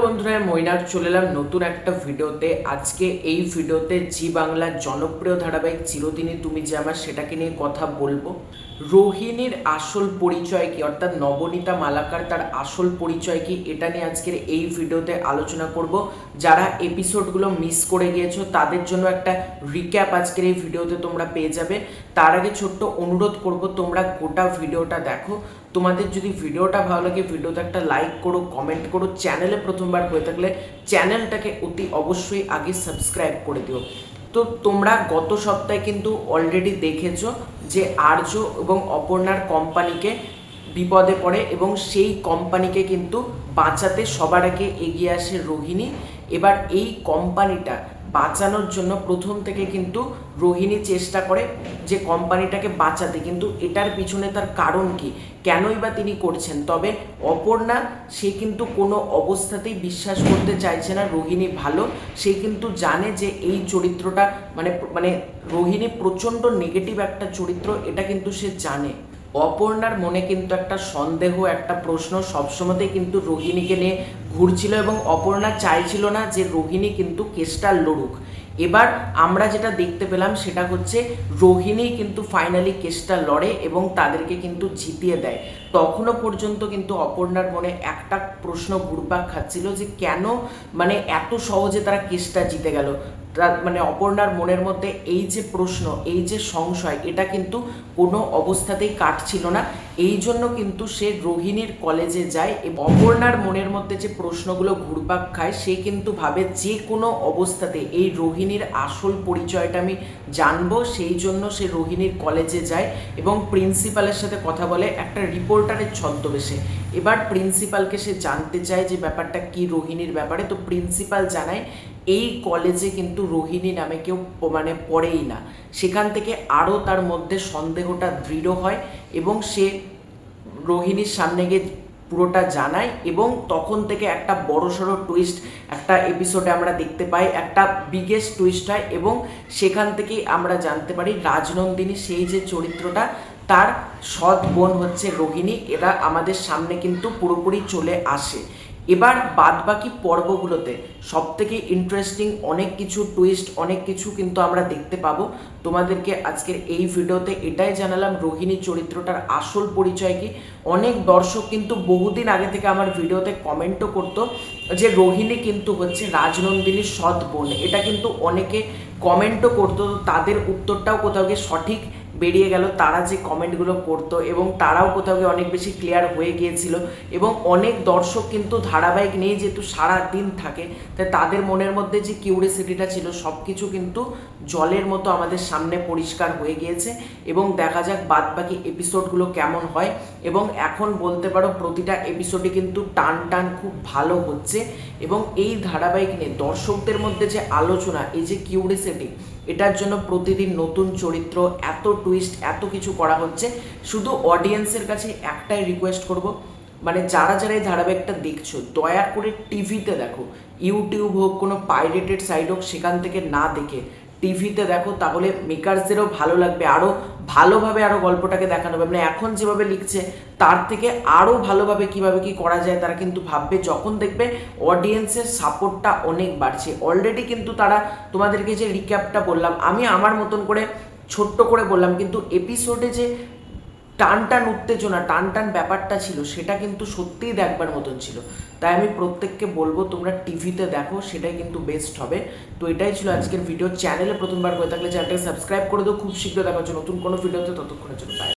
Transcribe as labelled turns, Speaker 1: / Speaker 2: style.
Speaker 1: বন্ধুরা, মৈনাক চলে এলাম নতুন একটা ভিডিওতে। আজকে এই ভিডিওতে জি বাংলার জনপ্রিয় ধারাবাহিক চিরদিনই তুমি যে আমার, সেটাকে নিয়ে কথা বলবো। রোহিণীর আসল পরিচয় কি, অর্থাৎ নবনীতা মালাকার তার আসল পরিচয় কি, এটা নিয়ে আজকের এই ভিডিওতে আলোচনা করব। যারা এপিসোডগুলো মিস করে গিয়েছো তাদের জন্য একটা রিক্যাপ আজকের এই ভিডিওতে তোমরা পেয়ে যাবে। তার আগে ছোট্ট অনুরোধ করব, তোমরা গোটা ভিডিওটা দেখো। তোমাদের যদি ভিডিওটা ভালো লাগে ভিডিওতে একটা লাইক করো, কমেন্ট করো। চ্যানেলে প্রথমবার হয়ে থাকলে চ্যানেলটাকে অতি অবশ্যই আগে সাবস্ক্রাইব করে দিও। তো তোমরা গত সপ্তাহে কিন্তু অলরেডি দেখেছো যে আর্য এবং অপর্ণার কোম্পানিকে বিপদে পড়ে এবং সেই কোম্পানিকে কিন্তু বাঁচাতে সবার আগে এগিয়ে আসে রোহিণী। এবার এই কোম্পানিটা বাঁচানোর জন্য প্রথম থেকে কিন্তু রোহিণী চেষ্টা করে যে কোম্পানিটাকে বাঁচাতে, কিন্তু এটার পিছনে তার কারণ কি, কেনই বা তিনি করছেন। তবে অপর্ণা সে কিন্তু কোনো অবস্থাতেই বিশ্বাস করতে চাইছে না রোহিণী ভালো। সে কিন্তু জানে যে এই চরিত্রটা মানে রোহিণী প্রচণ্ড নেগেটিভ একটা চরিত্র, এটা কিন্তু সে জানে। অপর্ণার মনে কিন্তু একটা সন্দেহ, একটা প্রশ্ন সবসময়তেই কিন্তু রোহিণীকে নিয়ে ঘুরছিল এবং অপর্ণা চাইছিল না যে রোহিণী কিন্তু কেসটা লড়ুক। এবার আমরা যেটা দেখতে পেলাম সেটা হচ্ছে রোহিণী কিন্তু ফাইনালি কেসটা লড়ে এবং তাদেরকে কিন্তু জিতিয়ে দেয়। তখনও পর্যন্ত কিন্তু অপর্ণার মনে একটা প্রশ্ন ঘুরপাক খাচ্ছিল যে কেন এত সহজে তারা কেসটা জিতে গেল। অপর্ণার মনের মধ্যে এই যে প্রশ্ন, এই যে সংশয়, এটা কিন্তু কোনো অবস্থাতেই কাটছিল না। এই জন্য কিন্তু সে রোহিণীর কলেজে যায় এবং অপর্ণার মনের মধ্যে যে প্রশ্নগুলো ঘুরপাক খায় সে কিন্তু ভাবে যে কোনো অবস্থাতে এই রোহিণীর আসল পরিচয়টা আমি জানবো। সেই জন্য সে রোহিণীর কলেজে যায় এবং প্রিন্সিপালের সাথে কথা বলে একটা রিপোর্টারের ছদ্মবেশে। এবার প্রিন্সিপালকে সে জানতে চায় যে ব্যাপারটা কি রোহিণীর ব্যাপারে। তো প্রিন্সিপাল জানায় এই কলেজে কিন্তু রোহিণী নামে কেউ পড়েই না। সেখান থেকে আরও তার মধ্যে সন্দেহটা দৃঢ় হয় এবং সে রোহিণীর সামনে গিয়ে পুরোটা জানায় এবং তখন থেকে একটা বড়সড় টুইস্ট একটা এপিসোডে আমরা দেখতে পাই, একটা বিগেস্ট টুইস্ট হয় এবং সেখান থেকেই আমরা জানতে পারি রাজনন্দিনী সেই যে চরিত্রটা, তার সৎ বোন হচ্ছে রোহিণী। এরা আমাদের সামনে কিন্তু পুরোপুরি চলে আসে। এবার বাদবাকি পর্বগুলোতে সবথেকে ইন্টারেস্টিং অনেক কিছু টুইস্ট, অনেক কিছু কিন্তু আমরা দেখতে পাবো। তোমাদেরকে আজকের এই ভিডিওতে এটাই জানালাম রোহিণী চরিত্রটার আসল পরিচয় কি। অনেক দর্শক কিন্তু বহুদিন আগে থেকে আমার ভিডিওতে কমেন্টও করতো যে রোহিণী কিন্তু হচ্ছে রাজনন্দিনীর সৎ বোন। এটা কিন্তু অনেকে কমেন্টও করতো, তাদের উত্তরটাও কোথাও গিয়ে সঠিক বেরিয়ে গেল। তারা যে কমেন্টগুলো করতো এবং তারাও কোথাও গিয়ে অনেক বেশি ক্লিয়ার হয়ে গিয়েছিল এবং অনেক দর্শক কিন্তু ধারাবাহিক নিয়ে যেহেতু সারা দিন থাকে, তাই তাদের মনের মধ্যে যে কিউরিয়াসিটিটা ছিল সব কিছু কিন্তু জলের মতো আমাদের সামনে পরিষ্কার হয়ে গিয়েছে। এবং দেখা যাক বাদবাকি এপিসোডগুলো কেমন হয়। এবং এখন বলতে পারো প্রতিটা এপিসোডে কিন্তু টান টান খুব ভালো হচ্ছে এবং এই ধারাবাহিক নিয়ে দর্শকদের মধ্যে যে আলোচনা, এই যে কিউরিয়াসিটি, এটার জন্য প্রতিদিন নতুন চরিত্র, এত টুইস্ট, এত কিছু করা হচ্ছে। শুধু অডিয়েন্সের কাছে একটাই রিকোয়েস্ট করব, যারা যারা এই ধারাবাহিকটা দেখছো দয়া করে টিভিতে দেখো। ইউটিউব হোক, কোনো পাইরেটেড সাইট হোক, সেখান থেকে না দেখে টিভিতে দেখো, তাহলে মেকার্সদেরও ভালো লাগবে, আরও ভালোভাবে আরও গল্পটাকে দেখানো হবে। এখন যেভাবে লিখছে তার থেকে আরও ভালোভাবে কিভাবে কি করা যায় তারা কিন্তু ভাববে, যখন দেখবে অডিয়েন্সের সাপোর্টটা অনেক বাড়ছে। অলরেডি কিন্তু তারা, তোমাদেরকে যে রিক্যাপটা বললাম আমি আমার মতন করে ছোট্ট করে বললাম, কিন্তু এপিসোডে যে টান টান উত্তেজনা, টান টান ব্যাপারটা ছিল সেটা কিন্তু সত্যিই দেখবার মতন ছিল। তাই আমি প্রত্যেককে বলবো তোমরা টিভিতে দেখো, সেটাই কিন্তু বেস্ট হবে। তো এটাই ছিল আজকের ভিডিও। চ্যানেলে প্রথমবার হয়ে থাকলে চ্যানেলটাকে সাবস্ক্রাইব করে দাও। খুব শীঘ্র দেখা হচ্ছে নতুন কোনো ভিডিওতে, ততক্ষণের জন্য বাই।